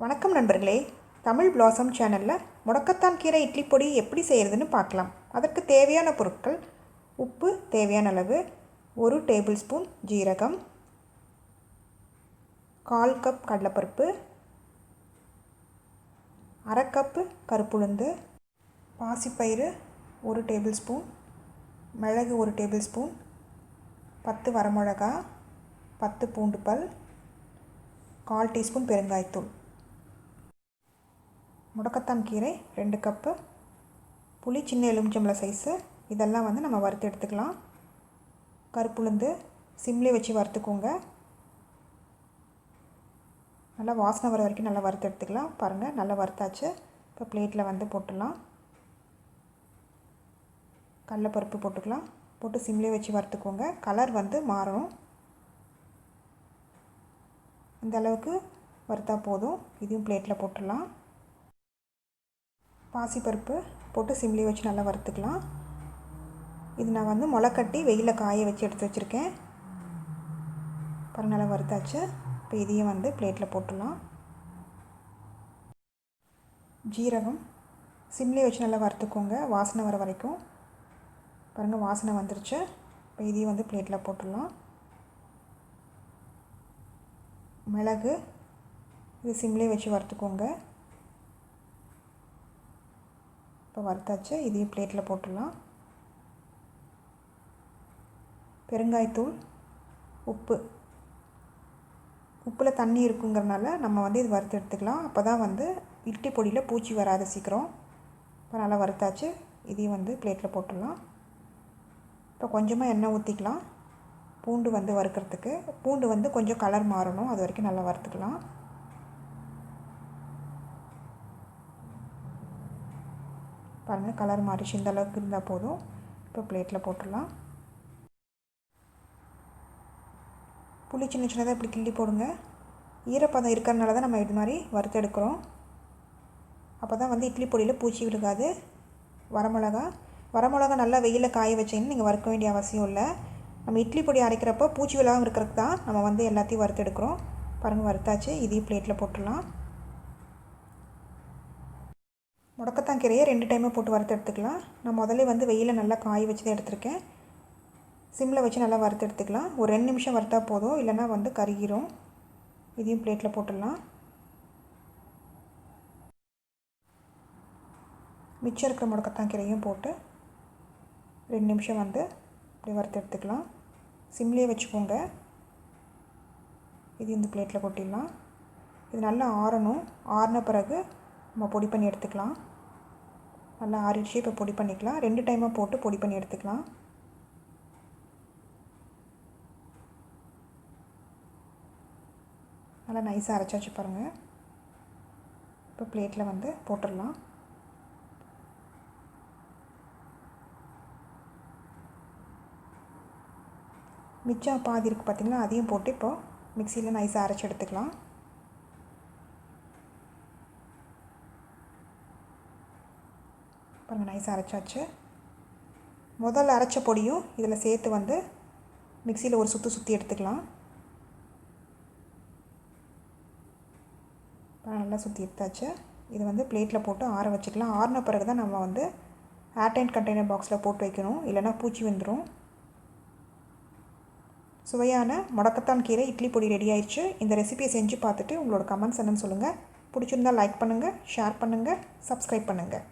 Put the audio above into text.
வணக்கம் நண்பர்களே, தமிழ் பிளாசம் சேனலில் முடக்கத்தான் கீரை இட்லி பொடி எப்படி செய்கிறதுன்னு பார்க்கலாம். அதற்கு தேவையான பொருட்கள்: உப்பு தேவையான அளவு, 1 டேபிள் ஸ்பூன் ஜீரகம், 1/4 கப் கடலைப்பருப்பு, 1/2 கப்பு கருப்புளுந்து, பாசிப்பயிறு 1 டேபிள் ஸ்பூன், மிளகு 1 டேபிள் ஸ்பூன், 10 வரமிளகா, 10 பூண்டு பல், 1/4 டீஸ்பூன் பெருங்காயத்தூள். முடக்கத்தான் கீரை 2 கப்பு, புளி சின்ன எலுமிச்சம்பழ சைஸு. இதெல்லாம் நம்ம வறுத்து எடுத்துக்கலாம். கருப்புளுந்து சிம்லேயே வச்சு வறுத்துக்கோங்க. நல்லா வாசனை வர வரைக்கும் நல்லா வறுத்து எடுத்துக்கலாம். பாருங்கள், நல்லா வறுத்தாச்சு. இப்போ பிளேட்டில் போட்டுடலாம். கடலைப்பருப்பு போட்டுக்கலாம். போட்டு சிம்லேயே வச்சு வறுத்துக்கோங்க. கலர் மாறணும். இந்த அளவுக்கு வறுத்தா போதும். இதையும் பிளேட்டில் போட்டுடலாம். பாசிப்பருப்பு போட்டு சிம்லேயே வச்சு நல்லா வறுத்துக்கலாம். இது நான் முளைக்கட்டி வெயிலில் காய வச்சு எடுத்து வச்சுருக்கேன். பாருங்கள், நல்லா வறுத்தாச்சு. இப்போ இதையும் பிளேட்டில் போட்டுடலாம். ஜீரகம் சிம்லேயே வச்சு நல்லா வறுத்துக்கோங்க, வாசனை வர வரைக்கும். பாருங்கள், வாசனை வந்துருச்சு. இப்போ இதையும் பிளேட்டில் போட்டுடலாம். மிளகு இது சிம்லேயே வச்சு வறுத்துக்கோங்க. இப்போ வறுத்தாச்சு. இதையும் பிளேட்டில் போட்டுடலாம். பெருங்காயத்தூள், உப்பில் தண்ணி இருக்குங்கிறனால நம்ம இது வறுத்து எடுத்துக்கலாம். அப்போ தான் இட்லி பொடியில் பூச்சி வராது சீக்கிரம். இப்போ நல்லா வறுத்தாச்சு. இதையும் பிளேட்டில் போட்டுடலாம். இப்போ கொஞ்சமாக எண்ணெய் ஊற்றிக்கலாம். பூண்டு வறுக்கிறதுக்கு. பூண்டு கொஞ்சம் கலர் மாறணும், அது வரைக்கும் நல்லா வறுத்துக்கலாம். பாருங்கள், கலர் மாறிச்சு. இந்த அளவுக்கு இருந்தால் போதும். இப்போ பிளேட்டில் போட்டுடலாம். புளி சின்ன சின்னதாக இப்படி கிள்ளி போடுங்க. ஈரப்பதம் இருக்கிறனால தான் நம்ம இது மாதிரி வறுத்து எடுக்கிறோம். அப்போ தான் இட்லி பொடியில் பூச்சி விழுகாது. வரமிளகா நல்லா வெயிலில் காய வச்சிங்கன்னா நீங்கள் வறுக்க வேண்டிய அவசியம் இல்லை. நம்ம இட்லி பொடி அரைக்கிறப்போ பூச்சி விழாமல் இருக்கிறதுக்கு தான் நம்ம எல்லாத்தையும் வறுத்து எடுக்கிறோம். பாருங்கள், வறுத்தாச்சு. இதையும் பிளேட்டில் போட்டுடலாம். முடக்கத்தான் கீரையை 2 டைமாக போட்டு வறுத்து எடுத்துக்கலாம். நான் முதல்ல வெயிலில் நல்லா காய வச்சு தான் எடுத்திருக்கேன். சிம்மில் வச்சு நல்லா வறுத்து எடுத்துக்கலாம். ஒரு 2 நிமிஷம் வறுத்தா போதும், இல்லைன்னா கருகிரும். இதையும் பிளேட்டில் போட்டுடலாம். மிச்சம் இருக்கிற முடக்கத்தான் கீரையும் போட்டு 2 நிமிஷம் இப்படி வறுத்து எடுத்துக்கலாம். சிம்லேயே வச்சுக்கோங்க. இது பிளேட்டில் கொட்டிடலாம். இது நல்லா ஆறணும். ஆறின பிறகு நம்ம பொடி பண்ணி எடுத்துக்கலாம். நல்லா ஆறிடுச்சு. இப்போ பொடி பண்ணிக்கலாம். 2 டைமாக போட்டு பொடி பண்ணி எடுத்துக்கலாம். நல்லா நைஸாக அரைச்சாச்சு பாருங்கள். இப்போ பிளேட்டில் போட்டுடலாம். மிச்சம் பாதி இருக்குது பார்த்திங்களா, அதையும் போட்டு இப்போது மிக்சியில் நைஸாக அரைச்சி எடுத்துக்கலாம். பாருங்கள், நைஸாக அரைச்சாச்சு. முதல்ல அரைச்ச பொடியும் இதில் சேர்த்து மிக்சியில் ஒரு சுற்றி எடுத்துக்கலாம். நல்லா சுற்றி எடுத்தாச்சு. இது பிளேட்டில் போட்டு ஆற வச்சுக்கலாம். ஆறின பிறகு தான் நம்ம ஏர்டைட் கண்டெய்னர் பாக்ஸில் போட்டு வைக்கணும், இல்லைனா பூச்சி வந்துடும். சுவையான முடக்கத்தான் கீரை இட்லி பொடி ரெடி ஆயிடுச்சு. இந்த ரெசிபியை செஞ்சு பார்த்துட்டு உங்களோட கமெண்ட்ஸ் என்னன்னு சொல்லுங்கள். பிடிச்சிருந்தால் லைக் பண்ணுங்கள், ஷேர் பண்ணுங்கள், சப்ஸ்கிரைப் பண்ணுங்கள்.